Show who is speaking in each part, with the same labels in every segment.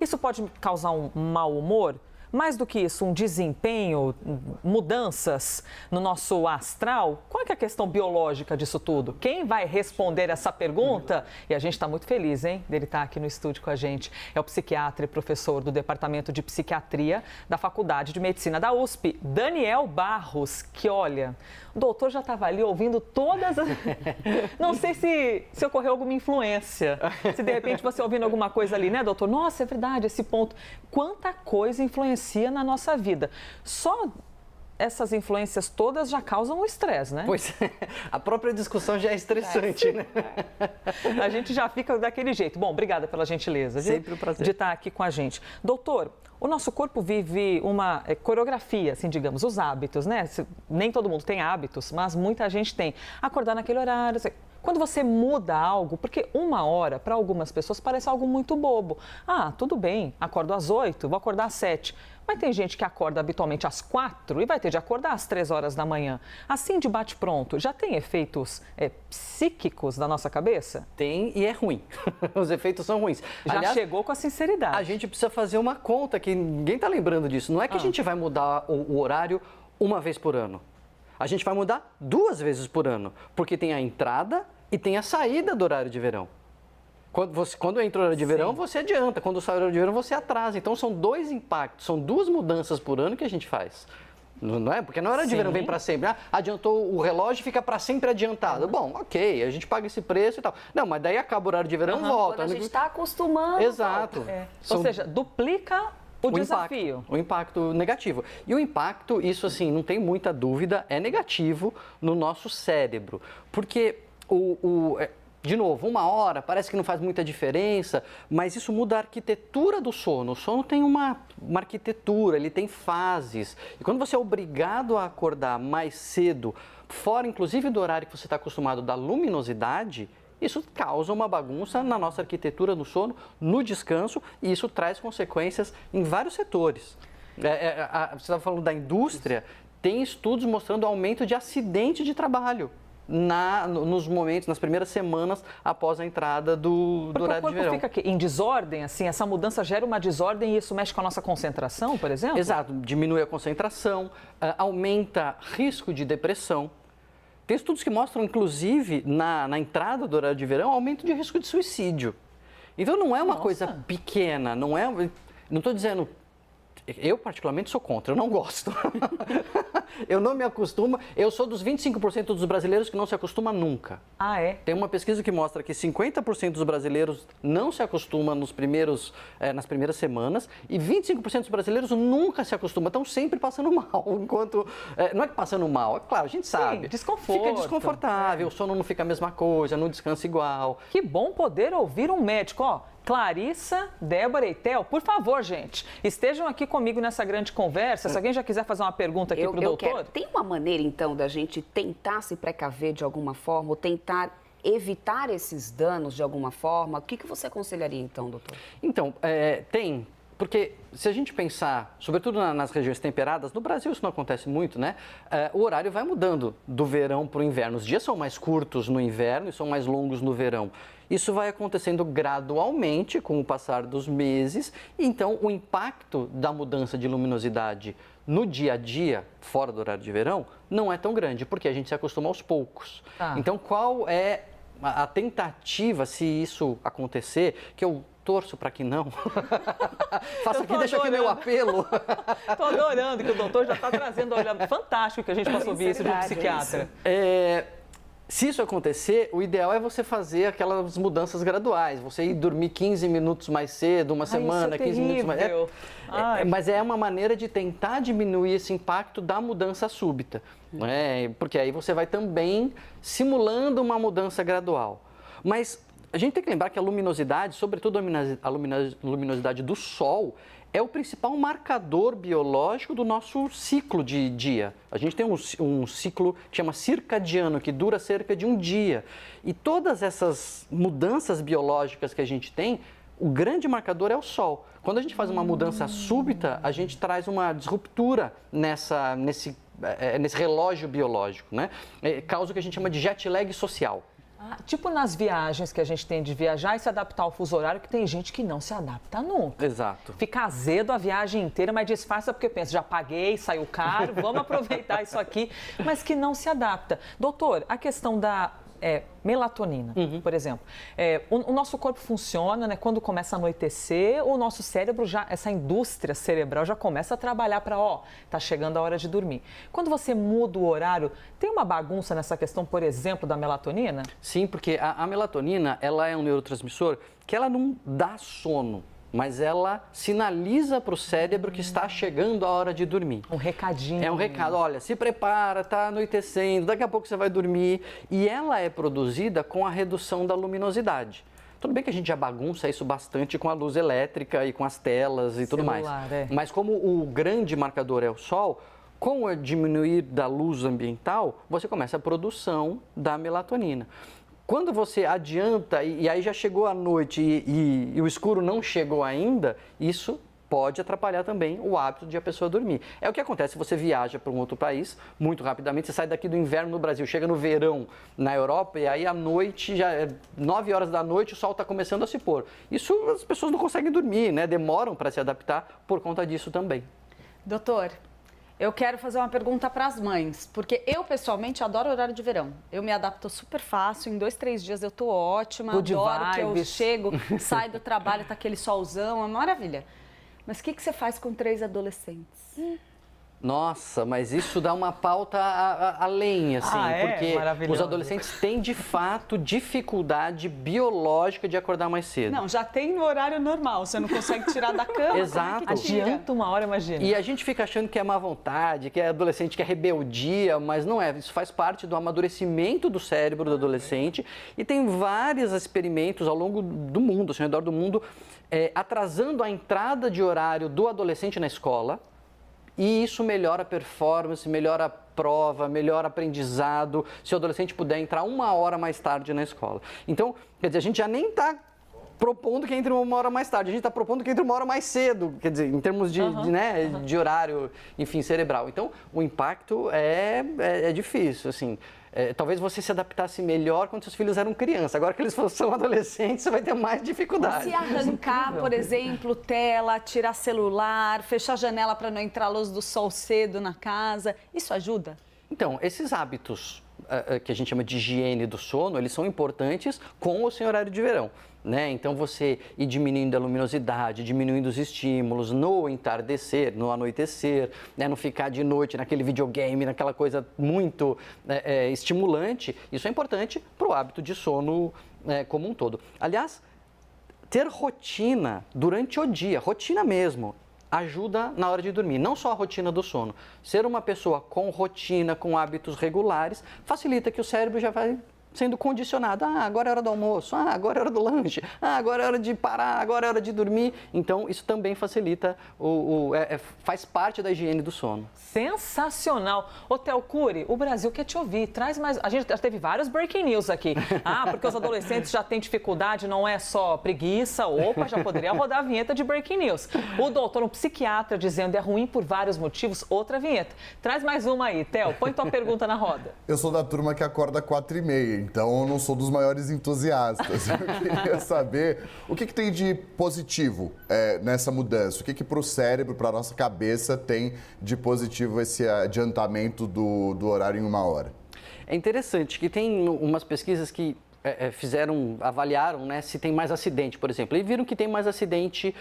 Speaker 1: Isso pode causar um mau humor? Mais do que isso, um desempenho, mudanças no nosso astral? Qual é que é a questão biológica disso tudo? Quem vai responder essa pergunta? E a gente está muito feliz, hein, dele estar aqui no estúdio com a gente. É o psiquiatra e professor do Departamento de Psiquiatria da Faculdade de Medicina da USP, Daniel Barros, que olha, o doutor já estava ali ouvindo todas as... Não sei se ocorreu alguma influência, se de repente você ouvindo alguma coisa ali, né, doutor? Nossa, é verdade, esse ponto. Quanta coisa influencia na nossa vida. Só essas influências todas já causam um estresse, né?
Speaker 2: Pois é, a própria discussão já é estressante, né?
Speaker 1: A gente já fica daquele jeito. Bom, obrigada pela gentileza
Speaker 2: Sempre um prazer
Speaker 1: de estar aqui com a gente. Doutor, o nosso corpo vive uma coreografia, assim, digamos, os hábitos, né? Nem todo mundo tem hábitos, mas muita gente tem. Acordar naquele horário, assim. Quando você muda algo, porque 1 hora, para algumas pessoas, parece algo muito bobo. Ah, tudo bem, acordo às 8, vou acordar às 7. Mas tem gente que acorda habitualmente às 4 e vai ter de acordar às 3 horas da manhã. Assim, de bate-pronto, já tem efeitos psíquicos na nossa cabeça?
Speaker 2: Tem e é ruim. Os efeitos são ruins.
Speaker 1: Já
Speaker 2: Aliás,
Speaker 1: chegou com a sinceridade.
Speaker 2: A gente precisa fazer uma conta que ninguém está lembrando disso. Não é que a gente vai mudar o horário uma vez por ano. A gente vai mudar 2 vezes por ano, porque tem a entrada e tem a saída do horário de verão. Quando entra o horário de verão, você adianta. Quando sai o horário de verão, você atrasa. Então, são 2 impactos, são 2 mudanças por ano que a gente faz. Não é? Porque na hora de verão vem para sempre. Ah, adiantou o relógio e fica para sempre adiantado. Bom, ok, a gente paga esse preço e tal. Não, mas daí acaba o horário de verão e volta.
Speaker 3: Quando a gente está acostumando.
Speaker 2: Exato.
Speaker 1: Ou seja, duplica o desafio.
Speaker 2: O impacto negativo. E o impacto, isso assim, não tem muita dúvida, é negativo no nosso cérebro. Porque, de novo, 1 hora parece que não faz muita diferença, mas isso muda a arquitetura do sono. O sono tem uma arquitetura, ele tem fases. E quando você é obrigado a acordar mais cedo, fora inclusive do horário que você está acostumado da luminosidade, isso causa uma bagunça na nossa arquitetura no sono, no descanso, e isso traz consequências em vários setores. Você estava falando da indústria, tem estudos mostrando aumento de acidente de trabalho nos momentos, nas primeiras semanas após a entrada do horário de verão.
Speaker 1: Porque o corpo fica aqui em desordem, assim, essa mudança gera uma desordem e isso mexe com a nossa concentração, por exemplo?
Speaker 2: Exato, diminui a concentração, aumenta risco de depressão. Tem estudos que mostram, inclusive, na entrada do horário de verão, aumento de risco de suicídio. Então, não é uma coisa pequena, não estou dizendo... Eu, particularmente, sou contra, eu não gosto. Eu não me acostumo. Eu sou dos 25% dos brasileiros que não se acostuma nunca.
Speaker 1: Ah, é?
Speaker 2: Tem uma pesquisa que mostra que 50% dos brasileiros não se acostuma nas primeiras semanas e 25% dos brasileiros nunca se acostumam, estão sempre passando mal. Enquanto, não é que passando mal, é claro, a gente sabe.
Speaker 1: Sim, desconforto.
Speaker 2: Fica desconfortável, o sono não fica a mesma coisa, não descansa igual.
Speaker 1: Que bom poder ouvir um médico, ó. Clarissa, Débora e Theo, por favor, gente, estejam aqui comigo nessa grande conversa. Se alguém já quiser fazer uma pergunta aqui para o doutor.
Speaker 3: Quero. Tem uma maneira, então, da gente tentar se precaver de alguma forma, ou tentar evitar esses danos de alguma forma? O que você aconselharia, então, doutor?
Speaker 2: Então, tem. Porque se a gente pensar, sobretudo nas regiões temperadas, no Brasil isso não acontece muito, né? O horário vai mudando do verão para o inverno. Os dias são mais curtos no inverno e são mais longos no verão. Isso vai acontecendo gradualmente com o passar dos meses. Então, o impacto da mudança de luminosidade no dia a dia, fora do horário de verão, não é tão grande, porque a gente se acostuma aos poucos. Então, qual é a tentativa, se isso acontecer, que eu torço para que não. Faça aqui, deixa aqui meu apelo.
Speaker 1: Estou adorando que o doutor já está trazendo, olha, fantástico que a gente possa ouvir isso de um psiquiatra.
Speaker 2: Se isso acontecer, o ideal é você fazer aquelas mudanças graduais. Você ir dormir 15 minutos mais cedo, uma semana, 15 minutos mais... Mas é uma maneira de tentar diminuir esse impacto da mudança súbita. Né? Porque aí você vai também simulando uma mudança gradual. Mas a gente tem que lembrar que a luminosidade, sobretudo a luminosidade do Sol, é o principal marcador biológico do nosso ciclo de dia. A gente tem um ciclo que chama circadiano, que dura cerca de um dia. E todas essas mudanças biológicas que a gente tem, o grande marcador é o Sol. Quando a gente faz uma mudança súbita, a gente traz uma disruptura nesse relógio biológico, né? Causa o que a gente chama de jet lag social.
Speaker 1: Tipo nas viagens que a gente tem de viajar e se adaptar ao fuso horário, que tem gente que não se adapta nunca.
Speaker 2: Exato.
Speaker 1: Fica azedo a viagem inteira, mas disfarça porque pensa, já paguei, saiu caro, vamos aproveitar isso aqui, mas que não se adapta. Doutor, a questão da melatonina, por exemplo. O nosso corpo funciona, né? Quando começa a anoitecer, o nosso cérebro essa indústria cerebral já começa a trabalhar para, tá chegando a hora de dormir. Quando você muda o horário, tem uma bagunça nessa questão, por exemplo, da melatonina?
Speaker 2: Sim, porque a melatonina, ela é um neurotransmissor que ela não dá sono, mas ela sinaliza para o cérebro que está chegando a hora de dormir.
Speaker 1: Um recadinho.
Speaker 2: É um recado, olha, se prepara, tá anoitecendo, daqui a pouco você vai dormir. E ela é produzida com a redução da luminosidade. Tudo bem que a gente já bagunça isso bastante com a luz elétrica e com as telas e tudo mais. Mas como o grande marcador é o sol, com o diminuir da luz ambiental, você começa a produção da melatonina. Quando você adianta e aí já chegou a noite e o escuro não chegou ainda, isso pode atrapalhar também o hábito de a pessoa dormir. É o que acontece se você viaja para um outro país muito rapidamente, você sai daqui do inverno no Brasil, chega no verão na Europa e aí à noite, já é 9 horas da noite, o sol está começando a se pôr. Isso as pessoas não conseguem dormir, né? Demoram para se adaptar por conta disso também.
Speaker 4: Doutor, eu quero fazer uma pergunta para as mães, porque eu, pessoalmente, adoro horário de verão. Eu me adapto super fácil, em 2, 3 dias eu tô ótima, adoro que eu chego, saio do trabalho, tá aquele solzão, é uma maravilha. Mas o que você faz com 3 adolescentes?
Speaker 2: Nossa, mas isso dá uma pauta além, assim, porque os adolescentes têm, de fato, dificuldade biológica de acordar mais cedo.
Speaker 4: Não, já tem no horário normal, você não consegue tirar da cama.
Speaker 2: Exato.
Speaker 1: Adianta uma hora, imagina.
Speaker 2: E a gente fica achando que é má vontade, que é adolescente, que é rebeldia, mas não é. Isso faz parte do amadurecimento do cérebro do adolescente e tem vários experimentos ao longo do mundo, assim, ao redor do mundo, atrasando a entrada de horário do adolescente na escola. E isso melhora a performance, melhora a prova, melhora o aprendizado, se o adolescente puder entrar 1 hora mais tarde na escola. Então, quer dizer, a gente já nem está propondo que entre 1 hora mais tarde, a gente está propondo que entre 1 hora mais cedo, quer dizer, em termos de horário, enfim, cerebral. Então, o impacto é difícil, assim. Talvez você se adaptasse melhor quando seus filhos eram crianças. Agora que eles são adolescentes, você vai ter mais dificuldade.
Speaker 4: Se arrancar, por exemplo, tela, tirar celular, fechar a janela para não entrar a luz do sol cedo na casa, isso ajuda?
Speaker 2: Então, esses hábitos que a gente chama de higiene do sono, eles são importantes com ou sem horário de verão. Né? Então, você ir diminuindo a luminosidade, diminuindo os estímulos no entardecer, no anoitecer, né? Não ficar de noite naquele videogame, naquela coisa muito estimulante, isso é importante para o hábito de sono como um todo. Aliás, ter rotina durante o dia, rotina mesmo, ajuda na hora de dormir, não só a rotina do sono. Ser uma pessoa com rotina, com hábitos regulares, facilita que o cérebro já vai sendo condicionado. Agora é hora do almoço, agora é hora do lanche, agora é hora de parar, agora é hora de dormir. Então, isso também facilita, faz parte da higiene do sono.
Speaker 1: Sensacional. Theo Cury, o Brasil quer te ouvir. Traz mais. A gente já teve vários breaking news aqui. Porque os adolescentes já têm dificuldade, não é só preguiça. Opa, já poderia rodar a vinheta de breaking news. O doutor, um psiquiatra, dizendo é ruim por vários motivos. Outra vinheta. Traz mais uma aí, Theo. Põe tua pergunta na roda.
Speaker 5: Eu sou da turma que acorda 4h30, então eu não sou dos maiores entusiastas. Eu queria saber o que tem de positivo nessa mudança. O que para o cérebro, para a nossa cabeça, tem de positivo esse adiantamento do horário em 1 hora?
Speaker 2: É interessante que tem umas pesquisas que avaliaram, né, se tem mais acidente, por exemplo, e viram que tem mais acidente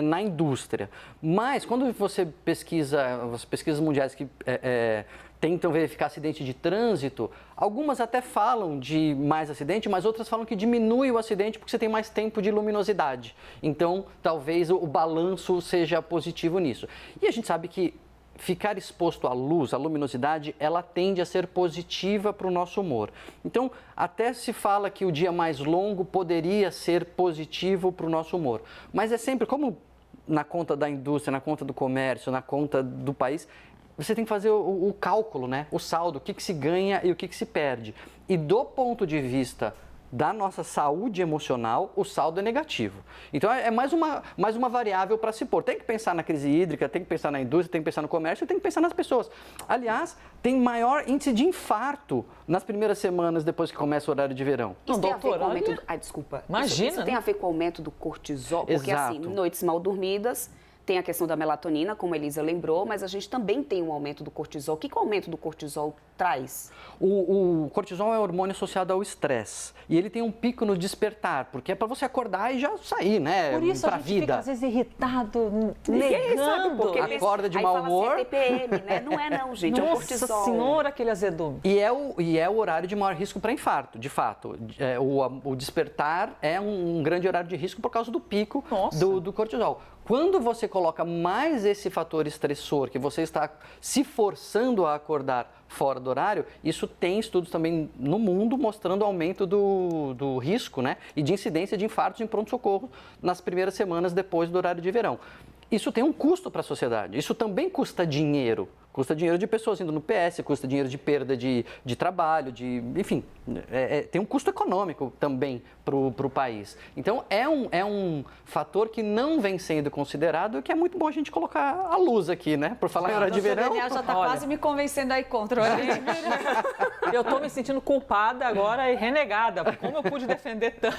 Speaker 2: na indústria. Mas quando você pesquisa, as pesquisas mundiais que tentam verificar acidente de trânsito, algumas até falam de mais acidente, mas outras falam que diminui o acidente porque você tem mais tempo de luminosidade. Então, talvez o balanço seja positivo nisso. E a gente sabe que ficar exposto à luz, à luminosidade, ela tende a ser positiva para o nosso humor. Então, até se fala que o dia mais longo poderia ser positivo para o nosso humor. Mas é sempre, como na conta da indústria, na conta do comércio, na conta do país, você tem que fazer o cálculo, né? O saldo, o que se ganha e o que se perde. E do ponto de vista da nossa saúde emocional, o saldo é negativo. Então, é mais uma variável para se pôr. Tem que pensar na crise hídrica, tem que pensar na indústria, tem que pensar no comércio, tem que pensar nas pessoas. Aliás, tem maior índice de infarto nas primeiras semanas depois que começa o horário de verão.
Speaker 3: Isso tem a ver com o aumento do... desculpa.
Speaker 1: Imagina.
Speaker 3: Isso tem a ver com o aumento do cortisol? Porque,
Speaker 2: Exato.
Speaker 3: assim, noites mal dormidas... Tem a questão da melatonina, como a Elisa lembrou, mas a gente também tem um aumento do cortisol. O que o aumento do cortisol traz?
Speaker 2: O cortisol é um hormônio associado ao estresse. E ele tem um pico no despertar, porque é para você acordar e já sair, né?
Speaker 1: Por isso
Speaker 2: pra
Speaker 1: a gente
Speaker 2: vida.
Speaker 1: fica, às vezes, irritado,
Speaker 3: Ninguém sabe por quê.
Speaker 2: Acorda de
Speaker 3: aí
Speaker 2: mau
Speaker 3: fala
Speaker 2: humor.
Speaker 3: Assim, é TPM, né? Não é não, gente, é o cortisol.
Speaker 1: Nossa senhora, aquele azedume.
Speaker 2: E é o horário de maior risco para infarto, de fato. O despertar é um grande horário de risco por causa do pico do cortisol. Quando você coloca mais esse fator estressor, que você está se forçando a acordar fora do horário, isso tem estudos também no mundo mostrando aumento do risco, né, e de incidência de infartos em pronto-socorro nas primeiras semanas depois do horário de verão. Isso tem um custo para a sociedade, isso também custa dinheiro. Custa dinheiro de pessoas indo no PS, custa dinheiro de perda de trabalho, enfim, tem um custo econômico também para o país. Então, é um fator que não vem sendo considerado e que é muito bom a gente colocar à luz aqui, né? Por falar em hora de verão.
Speaker 4: O Daniel já está quase me convencendo aí contra o horário de verão.
Speaker 1: Eu estou me sentindo culpada agora e renegada. Como eu pude defender tanto?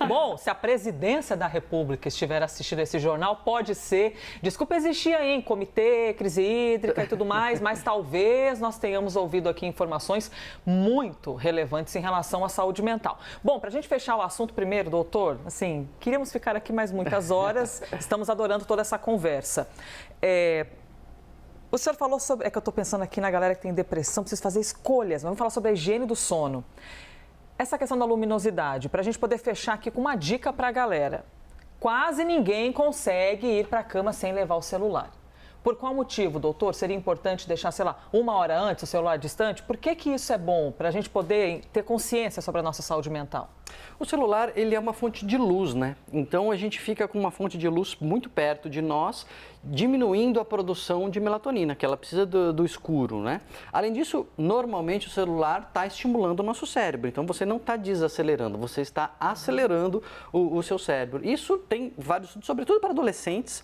Speaker 1: Bom, se a presidência da República estiver assistindo esse jornal, pode ser... Desculpa existir aí, hein? Comitê, crise hídrica e tudo mais, mas talvez nós tenhamos ouvido aqui informações muito relevantes em relação à saúde mental. Bom, para a gente fechar o assunto primeiro, doutor, assim, queríamos ficar aqui mais muitas horas, estamos adorando toda essa conversa. O senhor falou sobre... É que eu estou pensando aqui na galera que tem depressão, precisa fazer escolhas. Vamos falar sobre a higiene do sono. Essa questão da luminosidade, para a gente poder fechar aqui com uma dica para a galera. Quase ninguém consegue ir para a cama sem levar o celular. Por qual motivo, doutor, seria importante deixar, sei lá, 1 hora antes o celular distante? Por que isso é bom? Para a gente poder ter consciência sobre a nossa saúde mental.
Speaker 2: O celular, ele é uma fonte de luz, né? Então, a gente fica com uma fonte de luz muito perto de nós, diminuindo a produção de melatonina, que ela precisa do escuro, né? Além disso, normalmente o celular está estimulando o nosso cérebro. Então, você não está desacelerando, você está acelerando o seu cérebro. Isso tem vários estudos, sobretudo para adolescentes.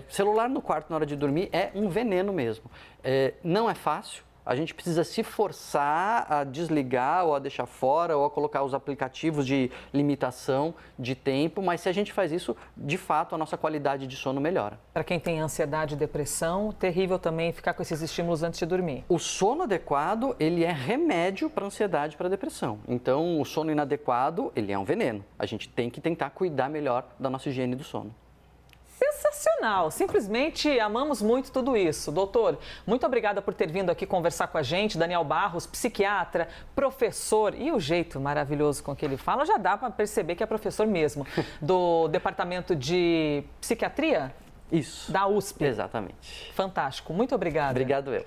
Speaker 2: Celular no quarto na hora de dormir é um veneno mesmo. Não é fácil. A gente precisa se forçar a desligar ou a deixar fora ou a colocar os aplicativos de limitação de tempo, mas se a gente faz isso, de fato, a nossa qualidade de sono melhora.
Speaker 1: Para quem tem ansiedade e depressão, terrível também ficar com esses estímulos antes de dormir.
Speaker 2: O sono adequado, ele é remédio para ansiedade e para depressão. Então, o sono inadequado, ele é um veneno. A gente tem que tentar cuidar melhor da nossa higiene do sono.
Speaker 1: Sensacional, simplesmente amamos muito tudo isso. Doutor, muito obrigada por ter vindo aqui conversar com a gente. Daniel Barros, psiquiatra, professor, e o jeito maravilhoso com que ele fala, já dá para perceber que é professor mesmo, do Departamento de Psiquiatria?
Speaker 2: Isso.
Speaker 1: Da USP.
Speaker 2: Exatamente.
Speaker 1: Fantástico, muito obrigada.
Speaker 2: Obrigado eu.